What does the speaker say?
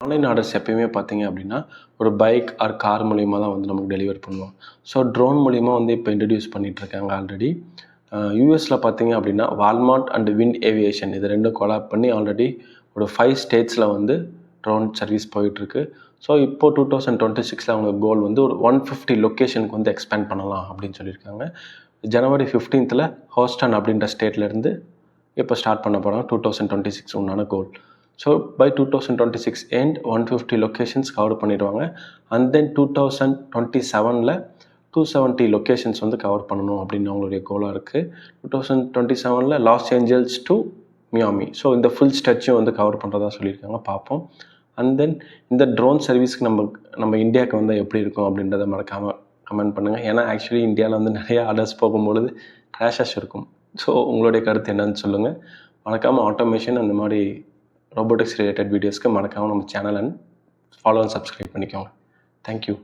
Online orders எப்பயுமே பார்த்தீங்க அப்படின்னா, ஒரு பைக் ஆர் கார் மூலியமா தான் வந்து நமக்கு டெலிவர் பண்ணுவோம். ஸோ ட்ரோன் மூலியமா வந்து இப்போ இன்ட்ரடியூஸ் பண்ணிட்டுருக்காங்க ஆல்ரெடி. யுஎஸில் பார்த்தீங்க அப்படின்னா, வால்மார்ட் அண்ட் விண்ட் ஏவியேஷன் இது 2ம் கொலாப் பண்ணி ஆல்ரெடி ஒரு 5 ஸ்டேட்ஸில் வந்து ட்ரோன் சர்வீஸ் போயிட்டுருக்கு. ஸோ இப்போ 2026ல் அவங்க கோல் வந்து ஒரு 150 லொக்கேஷனுக்கு வந்து எக்ஸ்பேண்ட் பண்ணலாம் அப்படின்னு சொல்லியிருக்காங்க. ஜனவரி 15th ஹோஸ்டன் அப்படின்ற ஸ்டேட்லேருந்து இப்போ ஸ்டார்ட் பண்ண போகிறாங்க 2026 உண்டான goal. So by 2026 end 150 locations cover பண்ணிடுவாங்க. அண்ட் தென் 2027ல் 270 லொக்கேஷன்ஸ் வந்து கவர் பண்ணணும் அப்படின்னு அவங்களுடைய கோலாக இருக்குது. 2027ல் Los Angeles to Miami. So இந்த ஃபுல் ஸ்ட்ரெச்சும் வந்து கவர் பண்ணுறதா சொல்லியிருக்காங்க. பார்ப்போம். அண்ட் தென் இந்த ட்ரோன் சர்வீஸ்க்கு நம்ம இந்தியாவுக்கு வந்து எப்படி இருக்கும் அப்படின்றத மறக்காமல் கமெண்ட் பண்ணுங்கள். ஏன்னா ஆக்சுவலி இந்தியாவில் வந்து நிறைய ஆர்டர்ஸ் போகும்பொழுது கிராஷஸ் இருக்கும். ஸோ உங்களுடைய கருத்து என்னன்னு சொல்லுங்கள். மறக்காமல் ஆட்டோமேஷன் அந்த மாதிரி ரோபோட்டிக்ஸ் ரிலேட்டட் வீடியோஸ்க்கு மறக்காமல் நம்ம channel and follow and subscribe பண்ணிக்கோங்க. தேங்க்யூ.